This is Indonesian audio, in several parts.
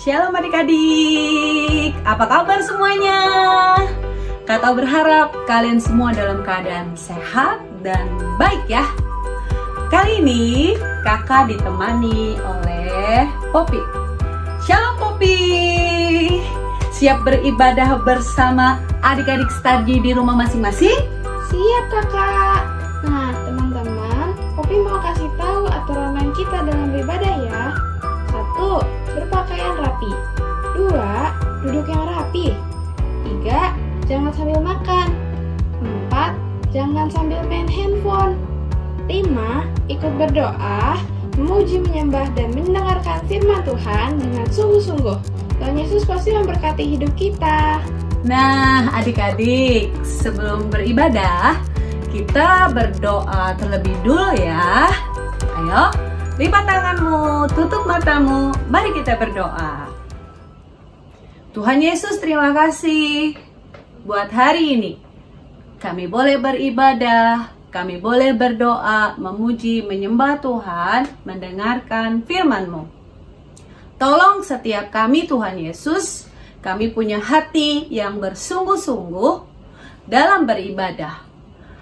Shalom adik-adik, apa kabar semuanya? Kata berharap kalian semua dalam keadaan sehat dan baik ya. Kali ini kakak ditemani oleh Poppy. Shalom Poppy, siap beribadah bersama adik-adik Starji di rumah masing-masing? Siap kakak. Nah teman-teman, Poppy mau kasih tahu aturan main kita dalam beribadah ya. 1. Berpakaian rapi. 2. Duduk yang rapi. 3. Jangan sambil makan. 4. Jangan sambil main handphone. 5. Ikut berdoa, memuji, menyembah, dan mendengarkan firman Tuhan dengan sungguh-sungguh. Tuhan Yesus pasti memberkati hidup kita. Nah adik-adik, sebelum beribadah kita berdoa terlebih dulu ya. Ayo, lipat tanganmu, tutup matamu, mari kita berdoa. Tuhan Yesus, terima kasih buat hari ini. Kami boleh beribadah, kami boleh berdoa, memuji, menyembah Tuhan, mendengarkan firman-Mu. Tolong setiap kami Tuhan Yesus, kami punya hati yang bersungguh-sungguh dalam beribadah.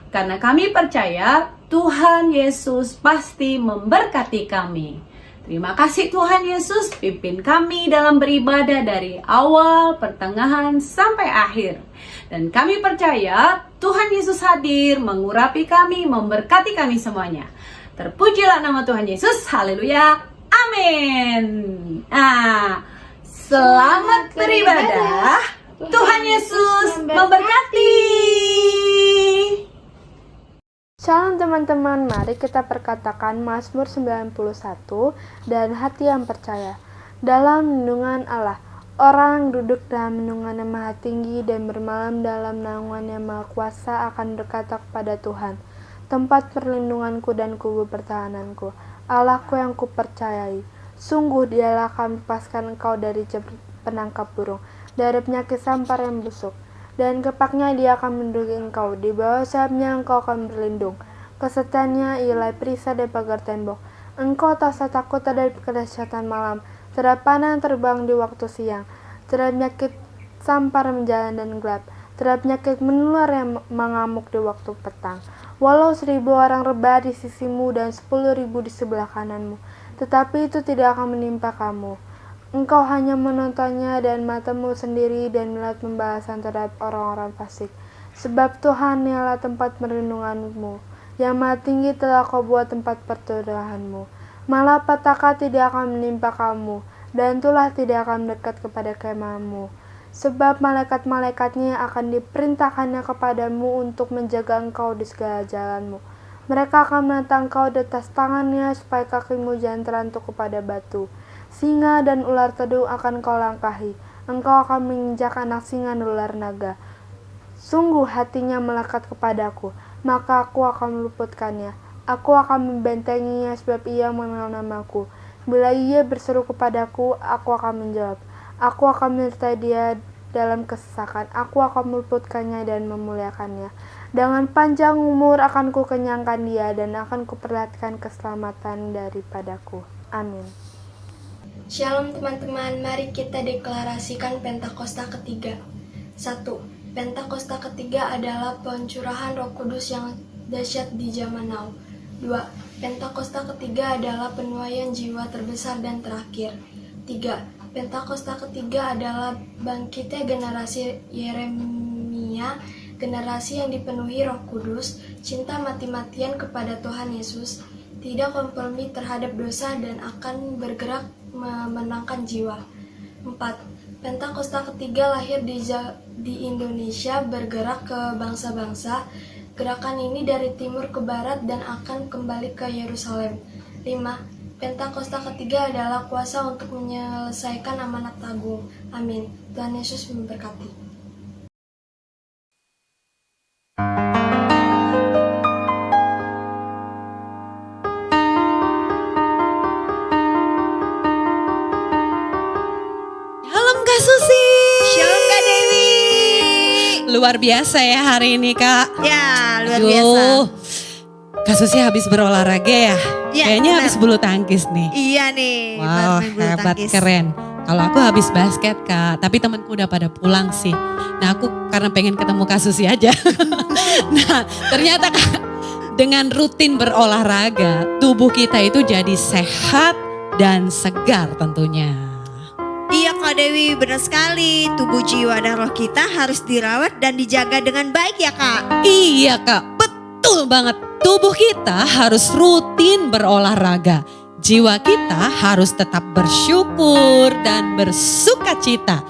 Karena kami percaya Tuhan Yesus pasti memberkati kami. Terima kasih Tuhan Yesus, pimpin kami dalam beribadah dari awal, pertengahan, sampai akhir. Dan kami percaya Tuhan Yesus hadir, mengurapi kami, memberkati kami semuanya. Terpujilah nama Tuhan Yesus, haleluya, amin. Selamat beribadah, Tuhan Yesus memberkati. Shalom teman-teman, mari kita perkatakan Mazmur 91 dan hati yang percaya. Dalam lindungan Allah, orang duduk dalam lindungan yang maha tinggi dan bermalam dalam naungan yang maha kuasa akan berkata kepada Tuhan, tempat perlindunganku dan kubu pertahananku, Allahku yang kupercayai. Sungguh dialah akan melepaskan engkau dari penangkap burung, dari penyakit sampar yang busuk. Dan kepaknya dia akan melindungi engkau, di bawah sayapnya engkau akan berlindung. Kesetiaannya ialah perisai dari pagar tembok. Engkau tak usah takut dari kedahsyatan malam, terhadap panah yang terbang di waktu siang, terhadap penyakit sampar menjalan dan gelap, terhadap penyakit menular yang mengamuk di waktu petang. Walau 1000 orang rebah di sisimu dan 10.000 di sebelah kananmu, tetapi itu tidak akan menimpa kamu. Engkau hanya menontonnya dan matamu sendiri dan melihat pembalasan terhadap orang-orang fasik. Sebab Tuhan ialah tempat perlindunganmu, yang maha tinggi telah kau buat tempat perteduhanmu. Malapetaka tidak akan menimpa kamu, dan tulah tidak akan mendekat kepada kemahmu. Sebab malaikat-malaikatnya akan diperintahkannya kepadamu untuk menjaga engkau di segala jalanmu. Mereka akan menentang engkau di atas tangannya, supaya kakimu jangan terantuk kepada batu. Singa dan ular tedung akan kau langkahi, engkau akan menginjak anak singa dan ular naga. Sungguh hatinya melekat kepadaku, maka aku akan meluputkannya. Aku akan membentenginya sebab ia mengenal namaku. Bila ia berseru kepadaku, aku akan menjawab. Aku akan menyertai dia dalam kesesakan, aku akan meluputkannya dan memuliakannya. Dengan panjang umur akan kukenyangkan dia dan akan kuperlihatkan keselamatan daripadaku. Amin. Shalom teman-teman, mari kita deklarasikan Pentakosta ketiga. 1. Pentakosta ketiga adalah pencurahan Roh Kudus yang dahsyat di zaman now. 2. Pentakosta ketiga adalah penuaian jiwa terbesar dan terakhir. 3. Pentakosta ketiga adalah bangkitnya generasi Yeremia, generasi yang dipenuhi Roh Kudus, cinta mati-matian kepada Tuhan Yesus, tidak kompromi terhadap dosa dan akan bergerak memenangkan jiwa. 4. Pentakosta ketiga lahir di Indonesia, bergerak ke bangsa-bangsa. Gerakan ini dari timur ke barat dan akan kembali ke Yerusalem. 5. Pentakosta ketiga adalah kuasa untuk menyelesaikan amanat agung. Amin. Tuhan Yesus memberkati. Luar biasa ya hari ini Kak. Ya luar biasa. Kak Susi habis berolahraga ya? Ya, Kayaknya benar. habis bulu tangkis nih. Iya nih. Wow, baru main bulu hebat, tangkis. keren. Kalau aku habis basket Kak, tapi temanku udah pada pulang sih. Nah aku karena pengen ketemu Kak Susi aja. Nah ternyata Kak, dengan rutin berolahraga, tubuh kita itu jadi sehat dan segar tentunya. Iya Kak Dewi, benar sekali. Tubuh, jiwa, dan roh kita harus dirawat dan dijaga dengan baik ya Kak. Iya Kak, betul banget. Tubuh kita harus rutin berolahraga. Jiwa kita harus tetap bersyukur dan bersukacita.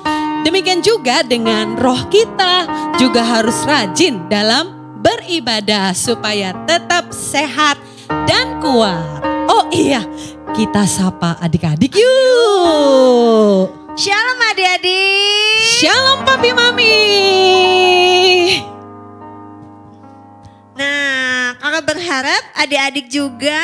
Demikian juga dengan roh kita juga harus rajin dalam beribadah supaya tetap sehat dan kuat. Oh iya, kita sapa adik-adik yuk. Shalom adik-adik. Shalom papi mami. Nah, kakak berharap adik-adik juga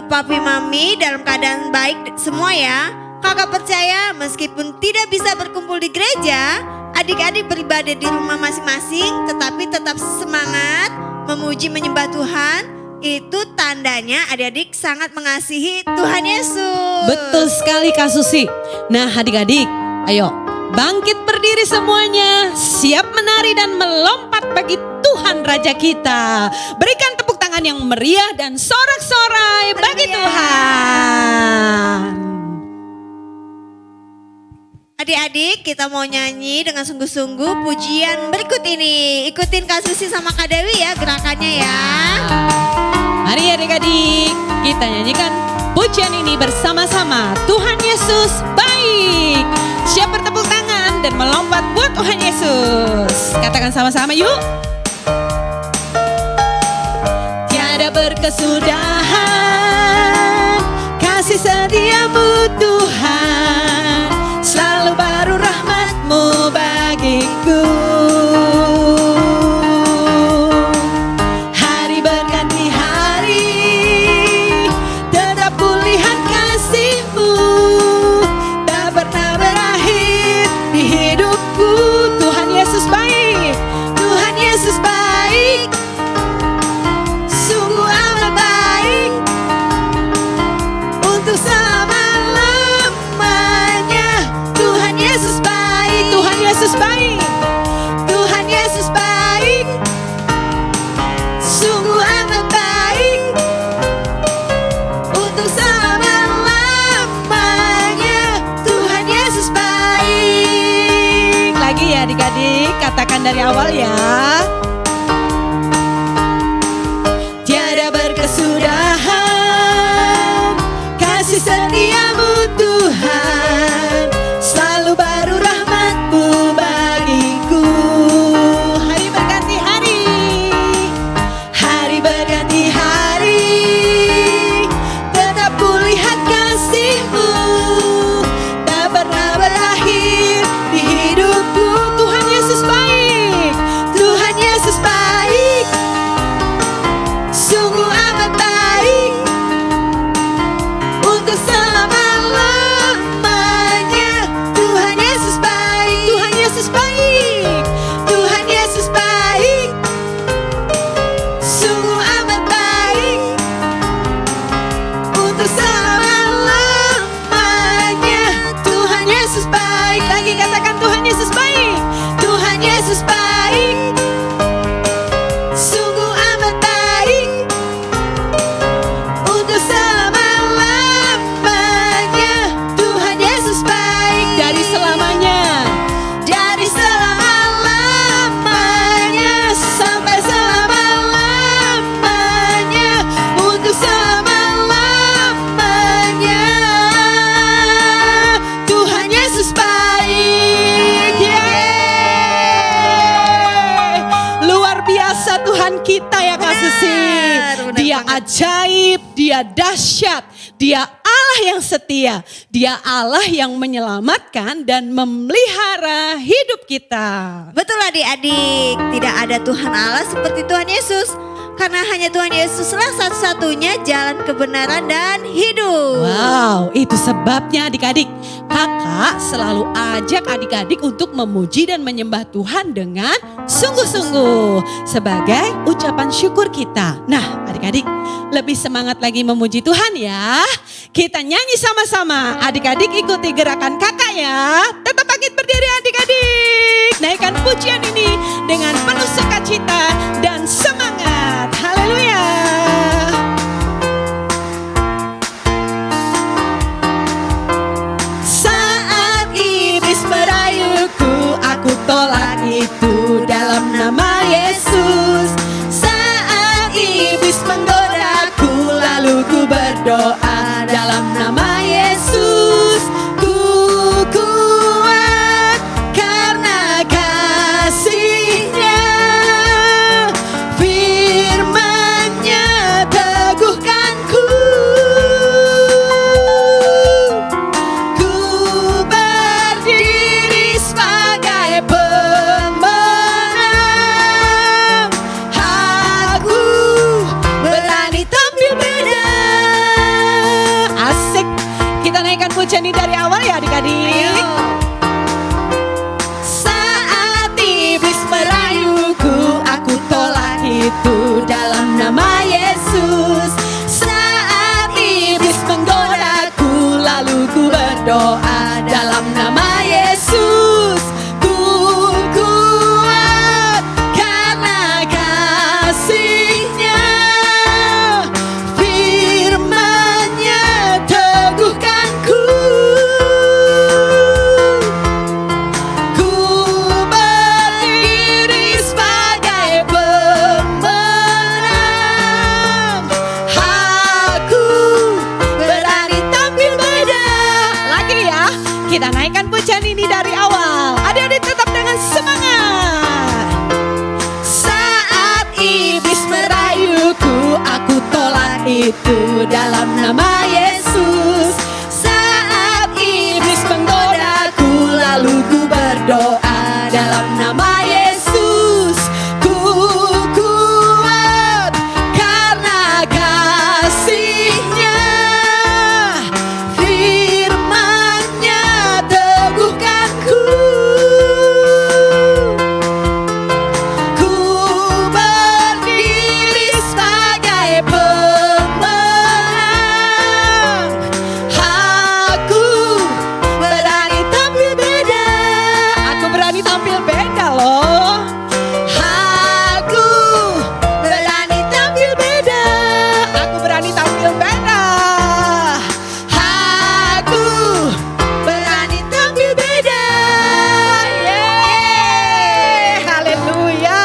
papi mami dalam keadaan baik semua ya. Kakak percaya meskipun tidak bisa berkumpul di gereja, adik-adik beribadah di rumah masing-masing tetapi tetap semangat memuji menyembah Tuhan. Itu tandanya adik-adik sangat mengasihi Tuhan Yesus. Betul sekali Kak Susi. Nah adik-adik, ayo bangkit berdiri semuanya. Siap menari dan melompat bagi Tuhan Raja kita. Berikan tepuk tangan yang meriah dan sorak-sorai bagi Tuhan. Adik-adik, kita mau nyanyi dengan sungguh-sungguh pujian berikut ini. Ikutin Kak Susi sama Kak Dewi ya gerakannya ya. Mari adik-adik, kita nyanyikan pujian ini bersama-sama. Tuhan Yesus baik. Siap bertepuk tangan dan melompat buat Tuhan Yesus. Katakan sama-sama yuk. Tiada berkesudahan kasih setiamu Tuhan. Selalu baru rahmat-Mu bagiku. Hari berganti hari, tetap kulihat kasih-Mu. Tak pernah berakhir di hidupku. Tuhan Yesus baik, Tuhan Yesus baik. Sungguh amat baik untuk selama-lamanya. Tuhan Yesus baik, Tuhan Yesus baik, Tuhan Yesus baik. Sungguh amat baik untuk selama-lamanya. Tuhan Yesus baik. Lagi ya adik-adik, katakan dari awal ya. Tiada berkesudahan kasih setiamu Tuhan. Selalu baru rahmat-Mu bagiku. Hari berganti hari, hari berganti hari, tetap kulihat kasih-Mu. Tak pernah berakhir di hidupku. Tuhan Yesus baik, Tuhan Yesus baik. Sungguh amat baik untuk selama-lamanya. Tuhan Yesus baik, Tuhan Yesus baik, Tuhan Yesus baik. Sungguh amat baik untuk selama-lamanya. Tuhan Yesus baik. Lagi katakan Tuhan Yesus baik, Tuhan Yesus baik. Sungguh amat baik untuk selama-lamanya. Tuhan Yesus baik dari selamanya, dari selama-lamanya sampai selama-lamanya, untuk selama-lamanya. Tuhan Yesus baik. Yeay. Luar biasa Tuhan kita ya Kak Susi. Benar Dia banget. ajaib, dia dahsyat, dia Allah yang setia, dia Allah yang menyelamatkan dan memelihara hidup kita. Betul adik-adik, tidak ada Tuhan Allah seperti Tuhan Yesus. karena hanya Tuhan Yesuslah satu-satunya jalan kebenaran dan hidup. Wow, itu sebabnya adik-adik, kakak selalu ajak adik-adik untuk memuji dan menyembah Tuhan dengan sungguh-sungguh sebagai ucapan syukur kita. Nah, adik-adik lebih semangat lagi memuji Tuhan ya. Kita nyanyi sama-sama. Adik-adik ikuti gerakan kakak ya. Tetap bangkit berdiri adik-adik. Naikkan pujian ini dengan penuh sukacita dan semangat. Haleluya. Saat iblis merayuku, aku tolak itu dalam nama Yesus. Saat iblis menggodaku, lalu ku berdoa dalam nama Yesus. Ku kuat karena kasih-Nya, firman-Nya teguhkanku. Ku berdiri sebagai pemenang. Aku berani tampil beda. Asik. Kita naikkan pujian ini dari awal ya adik-adik. Saat iblis merayuku, aku tolak itu dalam nama Yesus. Saat iblis menggodaku, lalu ku berdoa dalam nama Yesus. Ku kuat karena kasih-Nya, firman-Nya teguhkanku. Ku berdiri sebagai pemenang. Aku berani tampil beda. Lagi ya, kita naikkan pujian ini dari awal. Adik-adik tetap dengan semangat. Saat iblis merayuku, aku tolak itu dalam nama Yesus. Saat iblis menggodaku, lalu ku berdoa dalam nama Yesus. Ku kuat karena kasih-Nya, firman-Nya teguhkanku. Ku berdiri sebagai pemenang. Aku berani tampil beda. Aku berani tampil beda loh. Aku berani tampil beda. Aku berani tampil beda. Aku berani tampil beda. Yeay, haleluya.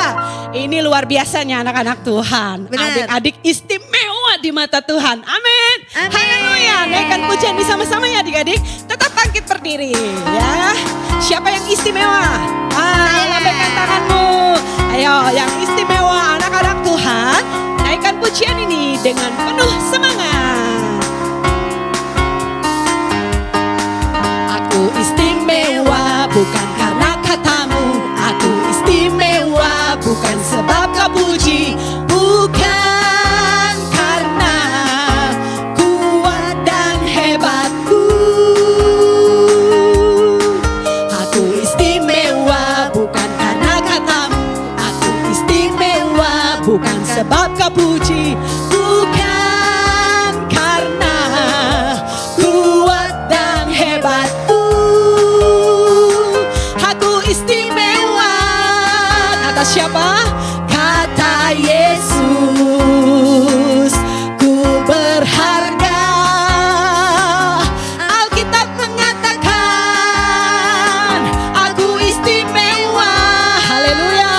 Ini luar biasanya anak-anak Tuhan. Benar. Adik-adik istimewa di mata Tuhan. Amin. Amin. Haleluya. Naikkan pujian bersama-sama ya adik-adik. Tetap bangkit berdiri ya. Siapa yang istimewa? Lambaikan tanganmu. Ayo yang istimewa anak-anak Tuhan. Naikkan pujian ini dengan penuh semangat. Aku istimewa bukan karena katamu. Aku istimewa bukan sebab kau puji. Bukan karena kuat dan hebatku. Aku istimewa bukan karena katamu. Aku istimewa bukan sebab kau puji. Bukan karena kuat dan hebatku. Aku istimewa. Kata siapa? Kata Yesus. Ku berharga. Alkitab mengatakan aku istimewa. Haleluya.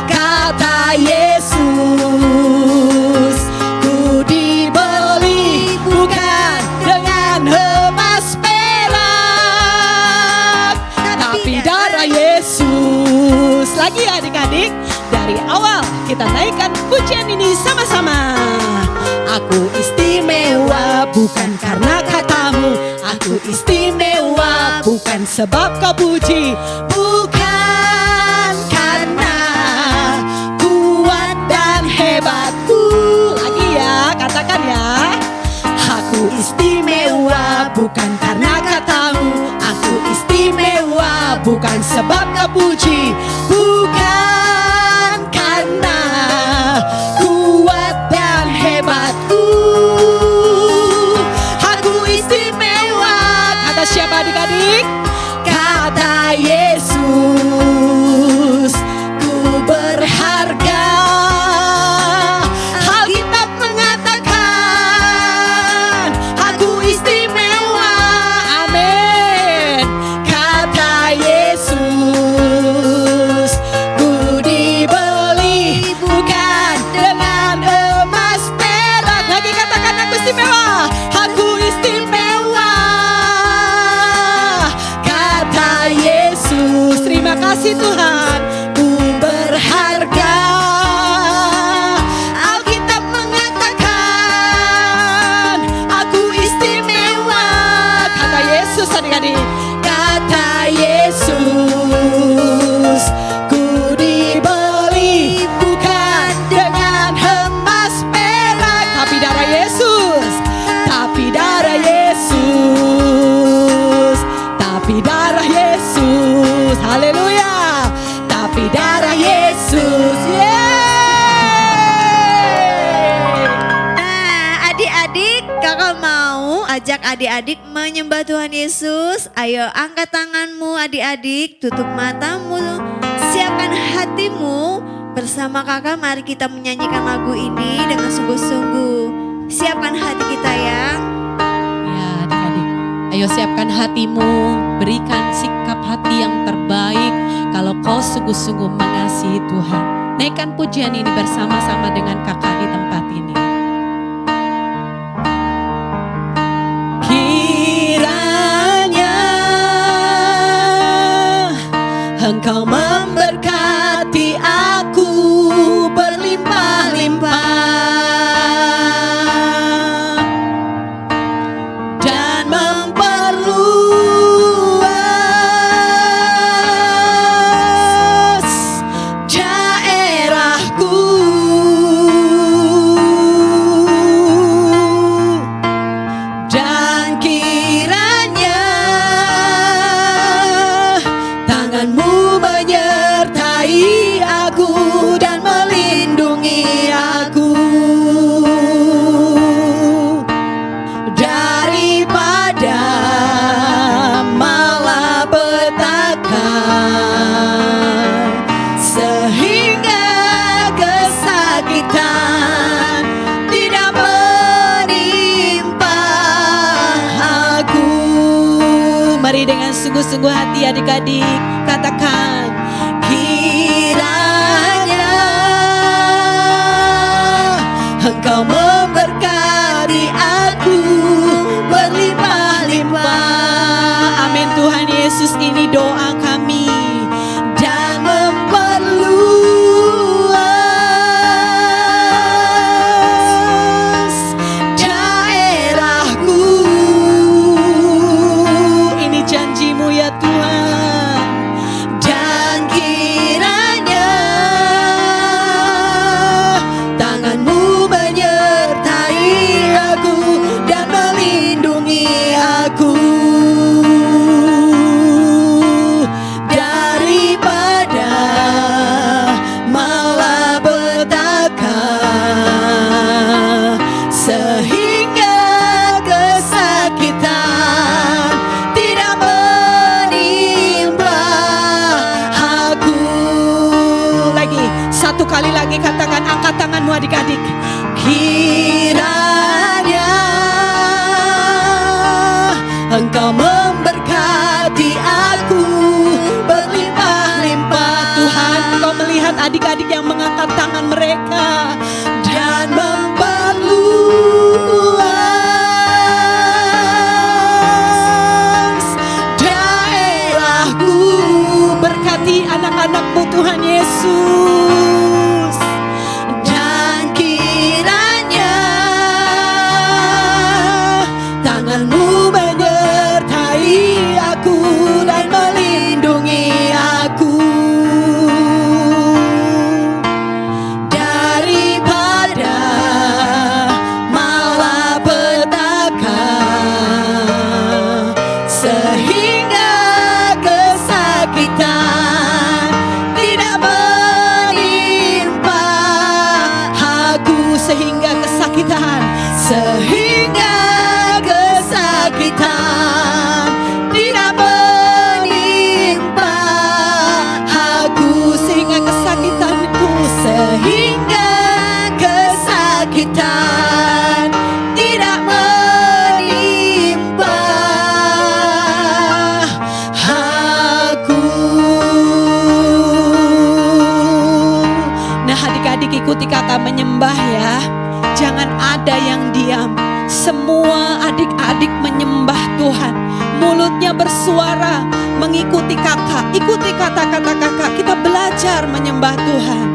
Kata Yesus. Ku dibeli bukan dengan emas perak, tapi darah Yesus. Lagi adik-adik, dari awal kita naikkan pujian ini sama-sama. Aku istimewa bukan karena katamu. Aku istimewa bukan sebab kau puji. Bukan karena kuat dan hebat. bukan karena katamu. Aku istimewa bukan sebab kau puji, bukan karena kuat dan hebatku. Aku istimewa. Kata siapa adik-adik? Kata Yesus, ku berharga. Alkitab mengatakan aku istimewa. Amin. Kata Yesus, ku dibeli bukan dengan emas perak. Lagi katakan aku istimewa. Aku istimewa. Kata Yesus, terima kasih Tuhan, ku berharga. Alkitab mengatakan aku istimewa. Kata Yesus adik-adik. Kata Yesus, ku dibeli bukan dengan emas perak, tapi darah Yesus. Tapi darah Yesus. Tapi darah Yesus. Haleluya. Tapi darah Yesus. Yeay. Nah, adik-adik, kakak mau ajak adik-adik menyembah Tuhan Yesus. Ayo angkat tanganmu adik-adik, tutup matamu, siapkan hatimu. Bersama kakak mari kita menyanyikan lagu ini dengan sungguh-sungguh. Siapkan hati kita ya. Ya adik-adik, ayo siapkan hatimu, berikan sikap hati yang terbaik kalau kau sungguh-sungguh mengasihi Tuhan. Naikkan pujian ini bersama-sama dengan kakak di tempat ini. Kiranya Engkau memberkati aku berlimpah-limpah dan memperluas daerahku. Dan kiranya tanganmu menyertai aku dan melindungi aku daripada malapetaka, sehingga kesakitan tidak menimpa aku. Mari dengan sungguh-sungguh hati adik-adik katakan, kiranya Engkau memberkati aku berlimpah-limpah. Amin Tuhan Yesus, ini doa kami. Dan memperluas daerahku. Ini janji-Mu ya Tuhan. Dan kiranya tangan-Mu menyertai aku dan melindungi aku daripada malapetaka, sehingga kesakitan tidak menimpa aku. Lagi, satu kali lagi katakan, angkat tanganmu adik-adik. Kiranya Engkau memberkati aku berlimpah-limpah. Tuhan, Engkau melihat adik-adik yang mengangkat tangan mereka dan memperluas daerahku. Berkati anak-anak-Mu Tuhan Yesus. Dan kiranya tangan-Mu menyertai aku dan melindungi aku daripada malapetaka, kita menyembah ya. Jangan ada yang diam. Semua adik-adik menyembah Tuhan. Mulutnya bersuara mengikuti kakak. Ikuti kata-kata kakak. Kita belajar menyembah Tuhan.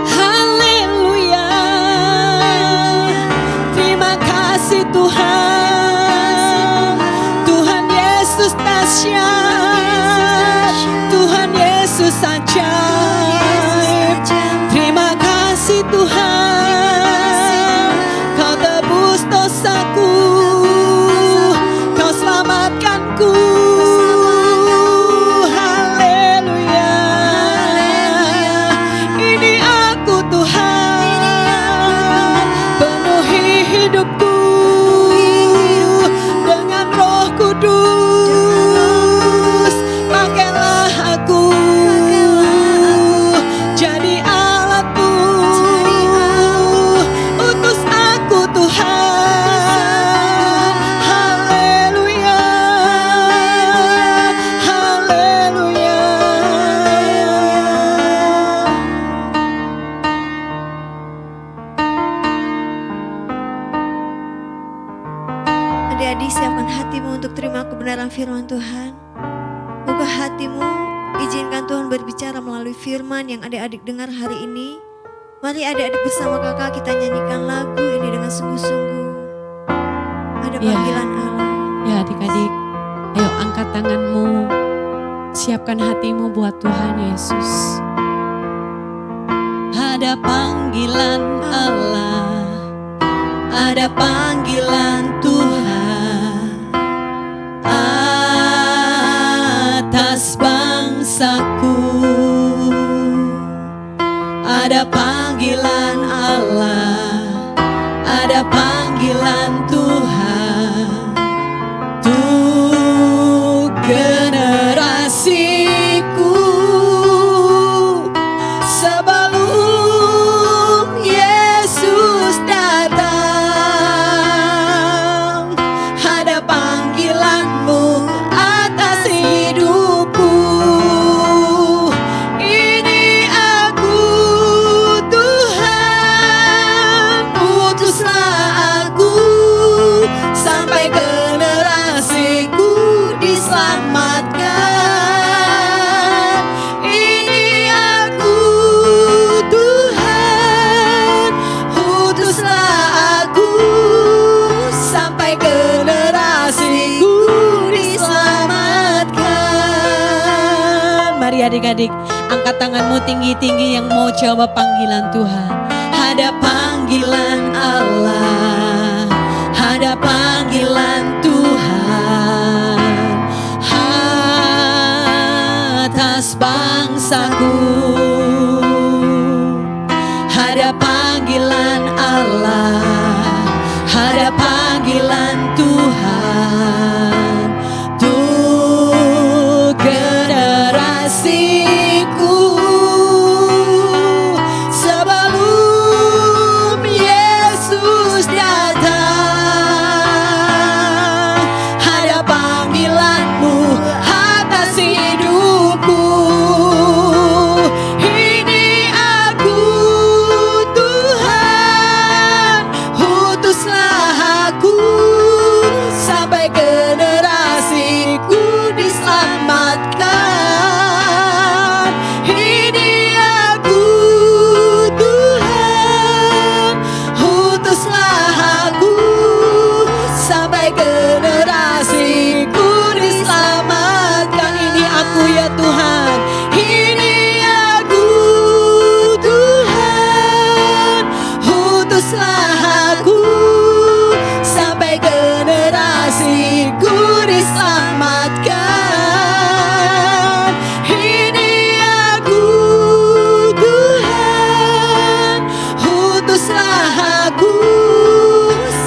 Haleluya. Terima kasih Tuhan. Tuhan Yesus dahsyat. Tuhan Yesus ajaib. Terima kasih Tuhan. Kau tebus dosaku. Kau selamatkanku. Haleluya. Ini aku Tuhan. Penuhi hidupku dengan Roh Kudus. Pakailah aku jadi alatmu. Utus aku Tuhan. Haleluya. Haleluya. Adik-adik, siapkan hatimu untuk terima kebenaran firman Tuhan. Buka hatimu, izinkan Tuhan berbicara melalui firman yang adik-adik dengar hari ini. Mari adik-adik bersama kakak kita nyanyikan lagu ini dengan sungguh-sungguh. Ada Ya. panggilan Allah. Ya adik-adik, ayo angkat tanganmu. Siapkan hatimu buat Tuhan Yesus. Ada panggilan Allah. Ada panggilan Tuhan atas bangsaku. Ada panggilan Allah. Ada panggilan Tuhan untuk generasiku. Sebelum Yesus datang, ada panggilanmu atas hidupku. Ini aku Tuhan, utuslah aku sampai generasiku diselamatkan. Ini aku Tuhan, utuslah aku sampai generasiku diselamatkan. Mari adik-adik, angkat tanganmu tinggi-tinggi yang mau jawab panggilan Tuhan. Ada panggilan Allah. Ada panggilan Tuhan atas bangsaku. Ada panggilan Allah. Ada panggilan Tuhan untuk generasiku. Sebelum Yesus datang, ada panggilanmu atas hidupku. Ini aku Tuhan, utuslah aku sampai generasiku diselamatkan. Ini aku Tuhan, utuslah aku sampai generasiku diselamatkan. Ini aku ya Tuhan. Ini aku Tuhan, utuslah aku sampai generasiku diselamatkan. Ini aku Tuhan, utuslah aku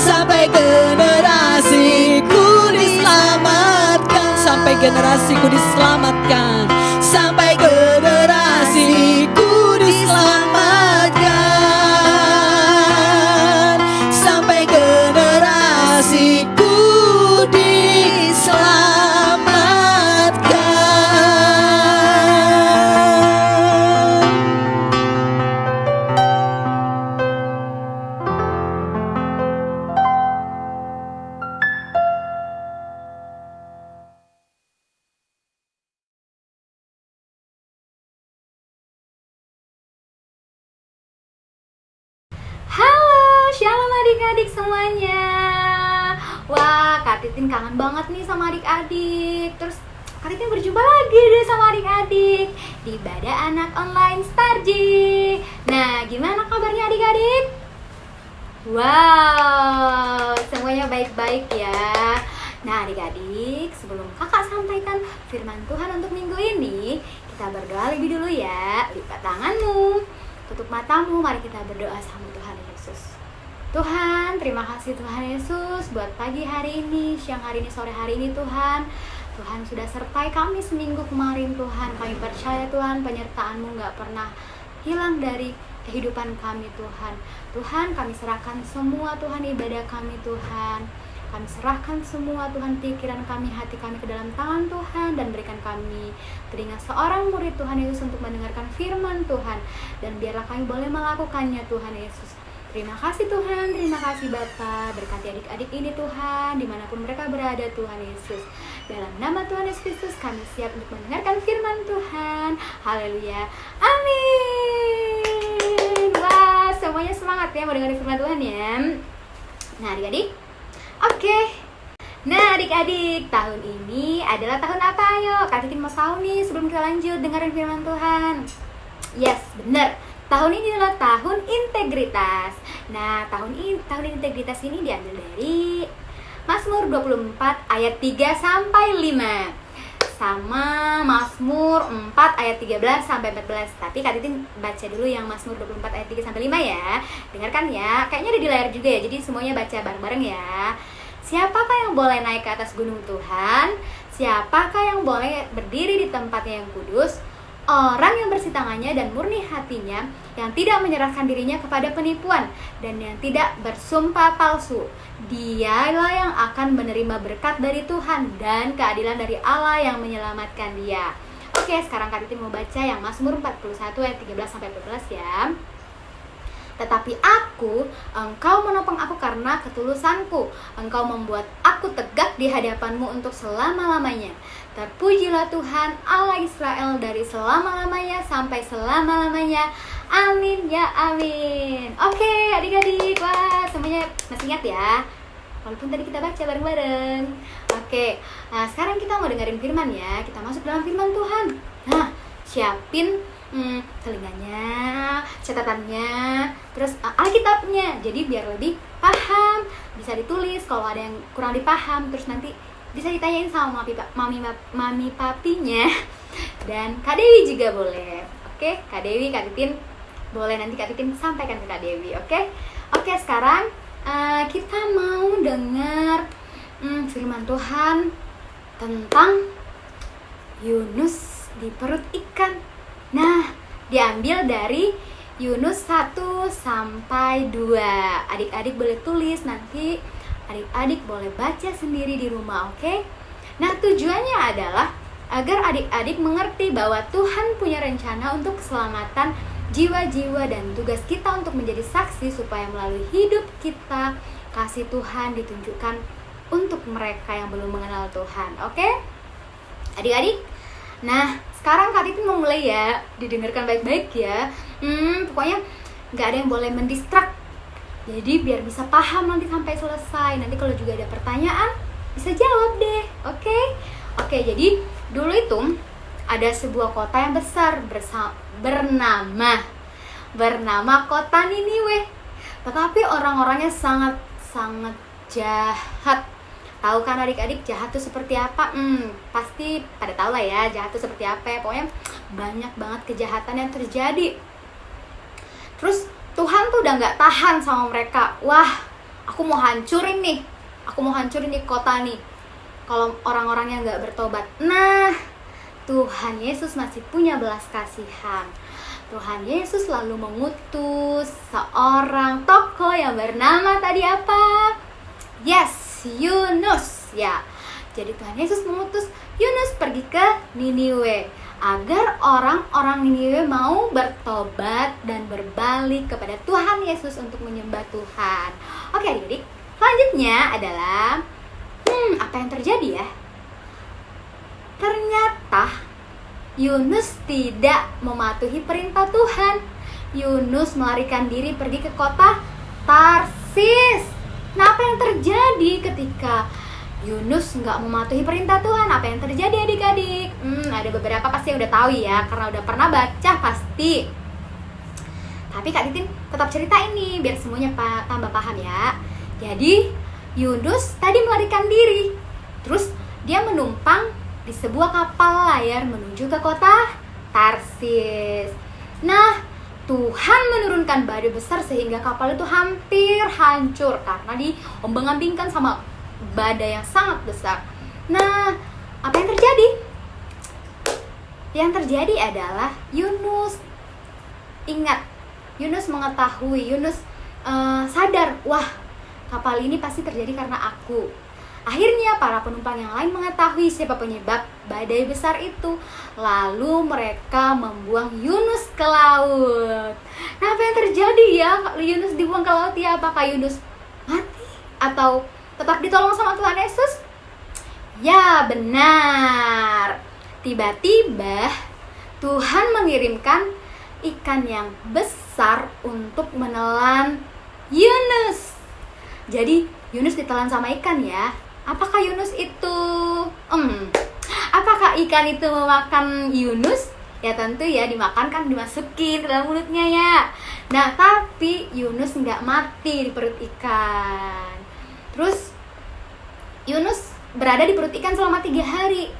sampai generasiku diselamatkan. Sampai generasiku diselamatkan. Sampai generasiku diselamatkan. Sampai generasiku diselamatkan. adik-adik semuanya. Wah, Kak Titin kangen banget nih sama adik-adik. Terus Kak Titin berjumpa lagi deh sama adik-adik di Ibadah Anak Online Starji. Nah, gimana kabarnya adik-adik? Wow, semuanya baik-baik ya. Nah adik-adik, sebelum kakak sampaikan firman Tuhan untuk minggu ini, kita berdoa lebih dulu ya. Lipat tanganmu, tutup matamu, mari kita berdoa sama Tuhan Yesus. Tuhan, terima kasih Tuhan Yesus buat pagi hari ini, siang hari ini, sore hari ini Tuhan. Tuhan sudah sertai kami seminggu kemarin Tuhan. Kami percaya Tuhan, penyertaan-Mu gak pernah hilang dari kehidupan kami Tuhan. Tuhan, kami serahkan semua Tuhan ibadah kami Tuhan. Kami serahkan semua Tuhan pikiran kami, hati kami ke dalam tangan Tuhan. Dan berikan kami telinga seorang murid Tuhan Yesus untuk mendengarkan firman Tuhan. Dan biarlah kami boleh melakukannya Tuhan Yesus. Terima kasih Tuhan, terima kasih Bapa. Berkati adik-adik ini Tuhan, dimanapun mereka berada Tuhan Yesus. Dalam nama Tuhan Yesus Kristus kami siap untuk mendengarkan firman Tuhan. Haleluya, amin. Wah, semuanya semangat ya mau dengar firman Tuhan ya. Nah adik-adik, oke. Nah adik-adik, tahun ini adalah tahun apa? Ayo, Kak Titin mau tahu nih sebelum kita lanjut dengerin firman Tuhan. Yes, bener. Tahun ini adalah tahun integritas. Nah, tahun integritas ini diambil dari Mazmur 24 ayat 3 sampai 5. Sama Mazmur 4 ayat 13 sampai 14. Tapi Kak Titin baca dulu yang Mazmur 24 ayat 3 sampai 5 ya. Dengarkan ya. Kayaknya ada di layar juga ya. Jadi semuanya baca bareng-bareng ya. Siapakah yang boleh naik ke atas gunung Tuhan? Siapakah yang boleh berdiri di tempatnya yang kudus? Orang yang bersih tangannya dan murni hatinya, yang tidak menyerahkan dirinya kepada penipuan dan yang tidak bersumpah palsu. Dialah yang akan menerima berkat dari Tuhan dan keadilan dari Allah yang menyelamatkan dia. Oke, sekarang Kak Titin mau baca yang Mazmur 41 ayat 13 sampai 14 ya. Tetapi engkau menopang aku karena ketulusanku. Engkau membuat aku tegak di hadapanmu untuk selama-lamanya. Terpujilah Tuhan Allah Israel dari selama-lamanya sampai selama-lamanya. Amin ya amin. Oke adik-adik, wah semuanya masih ingat ya. Walaupun tadi kita baca bareng-bareng. Oke, nah sekarang kita mau dengerin firman ya. Kita masuk dalam firman Tuhan. Nah, siapin telinganya, catatannya, terus Alkitabnya. Jadi biar lebih paham, bisa ditulis kalau ada yang kurang dipaham, terus nanti bisa ditanyain sama mami papinya. Dan Kak Dewi juga boleh. Oke, Kak Dewi, Kak Titin boleh nanti Kak Titin sampaikan ke Kak Dewi. Oke, sekarang kita mau dengar firman Tuhan tentang Yunus di perut ikan. Nah, diambil dari Yunus 1 sampai 2. Adik-adik boleh tulis, nanti adik-adik boleh baca sendiri di rumah, oke? Nah, tujuannya adalah agar adik-adik mengerti bahwa Tuhan punya rencana untuk keselamatan jiwa-jiwa dan tugas kita untuk menjadi saksi supaya melalui hidup kita kasih Tuhan ditunjukkan untuk mereka yang belum mengenal Tuhan, oke? Adik-adik, nah sekarang Kak Titin mau mulai ya, didengarkan baik-baik ya. Pokoknya nggak ada yang boleh mendistrak. Jadi biar bisa paham nanti sampai selesai. Nanti kalau juga ada pertanyaan bisa jawab deh, oke? Oke, jadi dulu itu ada sebuah kota yang besar bernama kota Niniwe. Tetapi orang-orangnya sangat jahat. Tahu kan adik-adik jahat itu seperti apa? Pasti pada tahu lah ya jahat itu seperti apa ya. Pokoknya banyak banget kejahatan yang terjadi. Terus Tuhan tuh udah gak tahan sama mereka. Wah, aku mau hancurin nih kota nih kalau orang-orangnya gak bertobat. Nah, Tuhan Yesus masih punya belas kasihan. Tuhan Yesus lalu mengutus seorang tokoh yang bernama tadi apa? Yes, Yunus ya. Jadi Tuhan Yesus mengutus Yunus pergi ke Niniwe agar orang-orang Niniwe mau bertobat dan berbalik kepada Tuhan Yesus untuk menyembah Tuhan. Oke adik-adik, selanjutnya adalah apa yang terjadi ya? Ternyata Yunus tidak mematuhi perintah Tuhan. Yunus melarikan diri pergi ke kota Tarsis. Tarsis. Nah, apa yang terjadi ketika Yunus nggak mematuhi perintah Tuhan? Apa yang terjadi adik-adik? Ada beberapa pasti yang udah tahu ya, karena udah pernah baca pasti. Tapi Kak Titin tetap cerita ini biar semuanya tambah paham ya. Jadi Yunus tadi melarikan diri. Terus dia menumpang di sebuah kapal layar menuju ke kota Tarsis. Nah, Tuhan menurunkan badai besar sehingga kapal itu hampir hancur karena diombang-ambingkan sama badai yang sangat besar. Nah, apa yang terjadi? Yang terjadi adalah Yunus ingat, Yunus mengetahui, Yunus sadar, wah, kapal ini pasti terjadi karena aku. Akhirnya para penumpang yang lain mengetahui siapa penyebab badai besar itu. Lalu mereka membuang Yunus ke laut. Nah, apa yang terjadi ya? Kalau Yunus dibuang ke laut ya, apakah Yunus mati atau tetap ditolong sama Tuhan Yesus? Ya, benar. Tiba-tiba Tuhan mengirimkan ikan yang besar untuk menelan Yunus. Jadi Yunus ditelan sama ikan ya. Apakah Yunus itu apakah ikan itu memakan Yunus? Ya tentu ya, dimakan kan, dimasukin ke dalam mulutnya ya. Nah, tapi Yunus nggak mati di perut ikan. Terus Yunus berada di perut ikan selama 3 hari.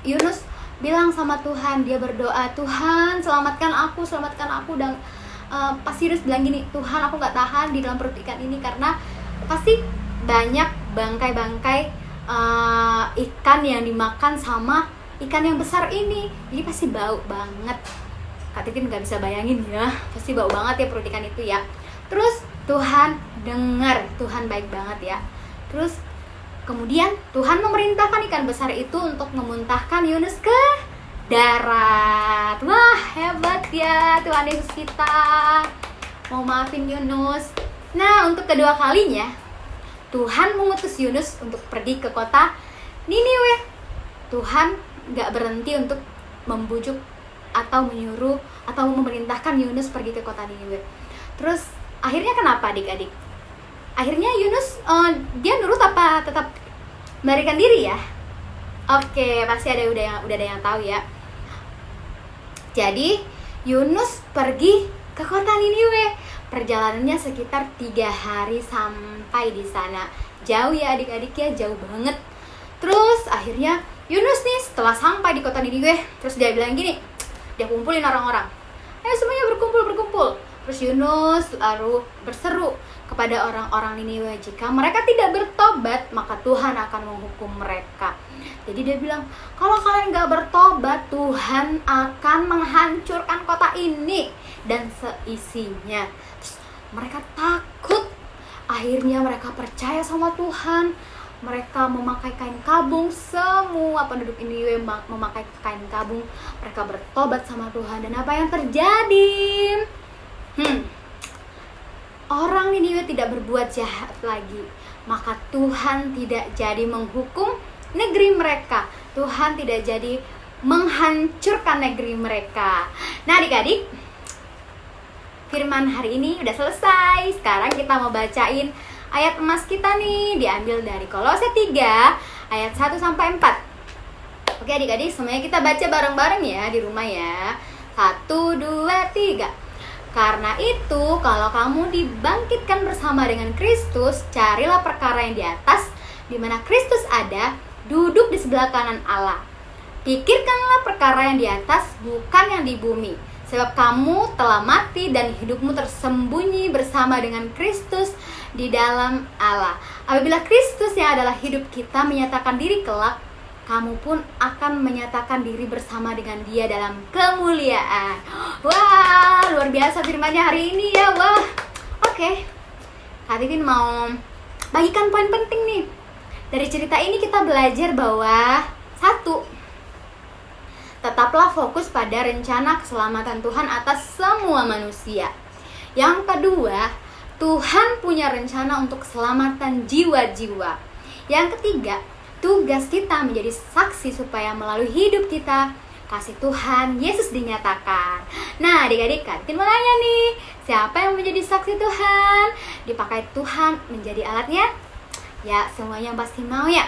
Yunus bilang sama Tuhan, dia berdoa, Tuhan selamatkan aku. Dan pas Yunus bilang gini, Tuhan aku nggak tahan di dalam perut ikan ini karena pasti banyak bangkai-bangkai ikan yang dimakan sama ikan yang besar ini, jadi pasti bau banget. Kak Titin nggak bisa bayangin ya, pasti bau banget ya perut ikan itu ya. Terus Tuhan dengar, Tuhan baik banget ya. Terus kemudian Tuhan memerintahkan ikan besar itu untuk memuntahkan Yunus ke darat. Wah, hebat ya Tuhan Yesus kita, mau maafin Yunus. Nah, untuk kedua kalinya Tuhan mengutus Yunus untuk pergi ke kota Niniwe. Tuhan gak berhenti untuk membujuk atau menyuruh atau memerintahkan Yunus pergi ke kota Niniwe. Terus akhirnya kenapa adik-adik? Akhirnya Yunus dia nurut apa tetap melarikan diri ya? Oke, pasti udah ada yang tahu ya. Jadi Yunus pergi ke kota Niniwe. Perjalanannya sekitar 3 hari sampai di sana. Jauh ya adik-adik ya, jauh banget. Terus akhirnya Yunus nih setelah sampai di kota Niniwe, terus dia bilang gini, dia kumpulin orang-orang, ayo semuanya berkumpul. Terus Yunus lalu berseru kepada orang-orang Niniwe, jika mereka tidak bertobat maka Tuhan akan menghukum mereka. Jadi dia bilang, kalau kalian gak bertobat, Tuhan akan menghancurkan kota ini dan seisinya. Terus mereka takut. Akhirnya mereka percaya sama Tuhan. Mereka memakai kain kabung, semua penduduk Niniwe memakai kain kabung. Mereka bertobat sama Tuhan. Dan apa yang terjadi? Orang Niniwe tidak berbuat jahat lagi. Maka Tuhan tidak jadi menghukum negeri mereka. Tuhan tidak jadi menghancurkan negeri mereka. Nah adik-adik, firman hari ini udah selesai. Sekarang kita mau bacain ayat emas kita nih, diambil dari Kolose 3 ayat 1 sampai 4. Oke adik-adik, semuanya kita baca bareng-bareng ya di rumah ya. 1, 2, 3. Karena itu, kalau kamu dibangkitkan bersama dengan Kristus, carilah perkara yang di atas, di mana Kristus ada, duduk di sebelah kanan Allah. Pikirkanlah perkara yang di atas, bukan yang di bumi. Sebab kamu telah mati dan hidupmu tersembunyi bersama dengan Kristus di dalam Allah. Apabila Kristus yang adalah hidup kita menyatakan diri kelak, kamu pun akan menyatakan diri bersama dengan Dia dalam kemuliaan. Wah, luar biasa firman-Nya hari ini ya. Wah, oke. Kak Titin mau bagikan poin penting nih. Dari cerita ini kita belajar bahwa 1, tetaplah fokus pada rencana keselamatan Tuhan atas semua manusia. Yang kedua, Tuhan punya rencana untuk keselamatan jiwa-jiwa. Yang ketiga, tugas kita menjadi saksi supaya melalui hidup kita kasih Tuhan Yesus dinyatakan. Nah, adik-adik, Kak Titin mau nanya nih, siapa yang menjadi saksi Tuhan? Dipakai Tuhan menjadi alatnya? Ya, semuanya pasti mau ya.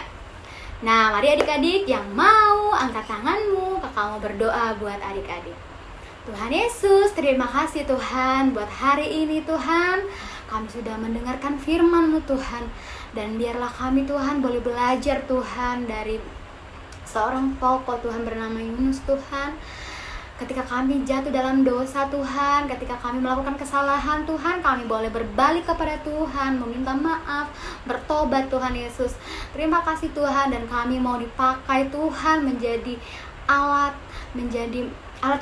Nah, mari adik-adik yang mau angkat tanganmu, kakak mau berdoa buat adik-adik. Tuhan Yesus, terima kasih Tuhan buat hari ini Tuhan. Kami sudah mendengarkan firman-Mu Tuhan. Dan biarlah kami Tuhan boleh belajar Tuhan dari seorang tokoh Tuhan bernama Yunus Tuhan. Ketika kami jatuh dalam dosa Tuhan, ketika kami melakukan kesalahan Tuhan, kami boleh berbalik kepada Tuhan, meminta maaf, bertobat Tuhan Yesus. Terima kasih Tuhan, dan kami mau dipakai Tuhan menjadi alat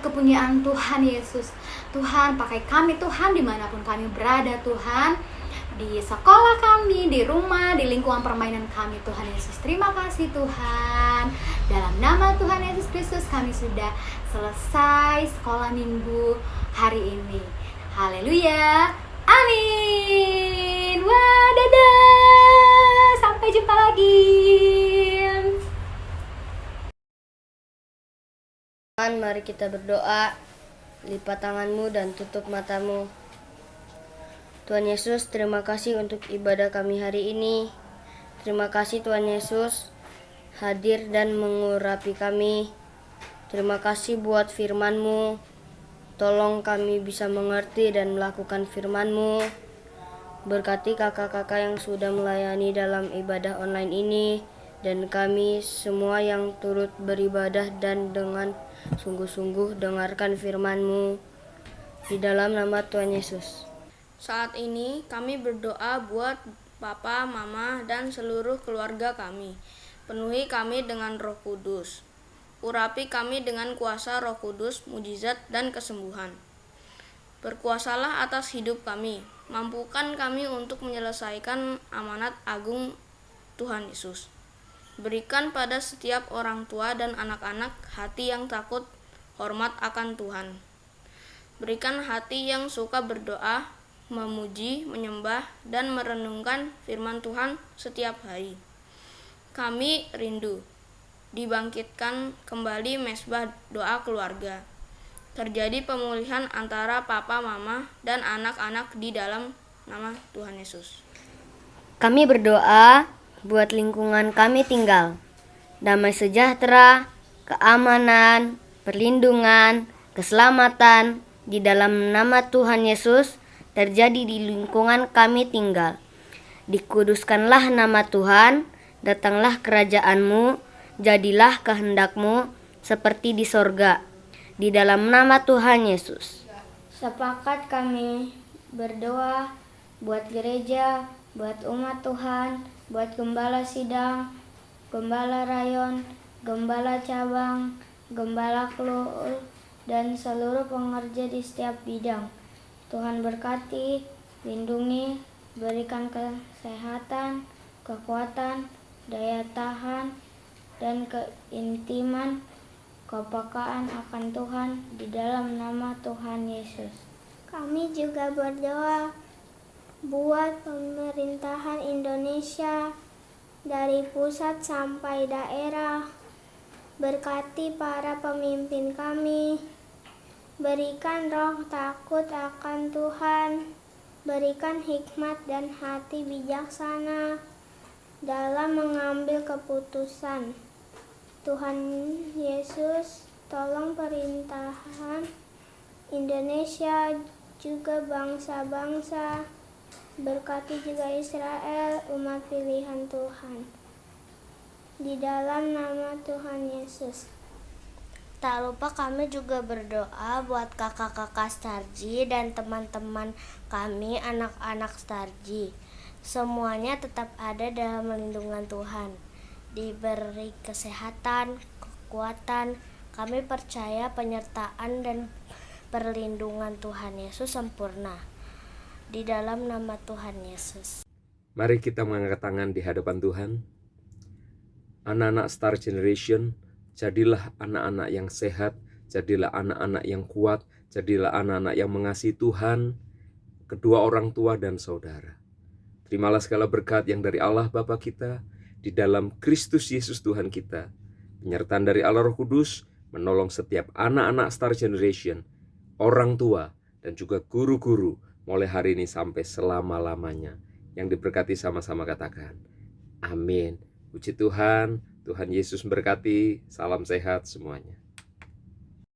kepunyaan Tuhan Yesus. Tuhan, pakai kami Tuhan dimanapun kami berada Tuhan, di sekolah kami, di rumah, di lingkungan permainan kami Tuhan Yesus. Terima kasih Tuhan. Dalam nama Tuhan Yesus Kristus kami sudah selesai sekolah minggu hari ini. Haleluya. Amin. Wah, dadah. Sampai jumpa lagi. Tuhan, mari kita berdoa. Lipat tanganmu dan tutup matamu. Tuhan Yesus, terima kasih untuk ibadah kami hari ini. Terima kasih Tuhan Yesus hadir dan mengurapi kami. Terima kasih buat firman-Mu. Tolong kami bisa mengerti dan melakukan firman-Mu. Berkati kakak-kakak yang sudah melayani dalam ibadah online ini, dan kami semua yang turut beribadah dan dengan sungguh-sungguh dengarkan firman-Mu. Di dalam nama Tuhan Yesus. Saat ini kami berdoa buat Papa, Mama, dan seluruh keluarga kami. Penuhi kami dengan Roh Kudus. Urapi kami dengan kuasa Roh Kudus, mujizat, dan kesembuhan. Berkuasalah atas hidup kami. Mampukan kami untuk menyelesaikan amanat agung Tuhan Yesus. Berikan pada setiap orang tua dan anak-anak hati yang takut, hormat akan Tuhan. Berikan hati yang suka berdoa, memuji, menyembah, dan merenungkan firman Tuhan setiap hari. Kami rindu dibangkitkan kembali mesbah doa keluarga. Terjadi pemulihan antara papa, mama, dan anak-anak di dalam nama Tuhan Yesus. Kami berdoa buat lingkungan kami tinggal. Damai sejahtera, keamanan, perlindungan, keselamatan di dalam nama Tuhan Yesus terjadi di lingkungan kami tinggal. Dikuduskanlah nama Tuhan, datanglah kerajaan-Mu, jadilah kehendak-Mu seperti di sorga. Di dalam nama Tuhan Yesus. Sepakat kami berdoa buat gereja, buat umat Tuhan, buat gembala sidang, gembala rayon, gembala cabang, gembala klub, dan seluruh pengerja di setiap bidang. Tuhan berkati, lindungi, berikan kesehatan, kekuatan, daya tahan, dan keintiman, kepekaan akan Tuhan di dalam nama Tuhan Yesus. Kami juga berdoa buat pemerintahan Indonesia dari pusat sampai daerah. Berkati para pemimpin kami. Berikan roh takut akan Tuhan, berikan hikmat dan hati bijaksana dalam mengambil keputusan. Tuhan Yesus, tolong perintahan Indonesia, juga bangsa-bangsa, berkati juga Israel, umat pilihan Tuhan. Di dalam nama Tuhan Yesus. Tak lupa kami juga berdoa buat kakak-kakak Starji dan teman-teman kami anak-anak Starji. Semuanya tetap ada dalam lindungan Tuhan. Diberi kesehatan, kekuatan, kami percaya penyertaan dan perlindungan Tuhan Yesus sempurna. Di dalam nama Tuhan Yesus. Mari kita mengangkat tangan di hadapan Tuhan. Anak-anak Star Generation, jadilah anak-anak yang sehat, jadilah anak-anak yang kuat, jadilah anak-anak yang mengasihi Tuhan, kedua orang tua dan saudara. Terimalah segala berkat yang dari Allah Bapa kita, di dalam Kristus Yesus Tuhan kita, penyertaan dari Allah Roh Kudus, menolong setiap anak-anak Star Generation, orang tua, dan juga guru-guru mulai hari ini sampai selama-lamanya. Yang diberkati sama-sama katakan, amin. Puji Tuhan, Tuhan Yesus memberkati, salam sehat semuanya.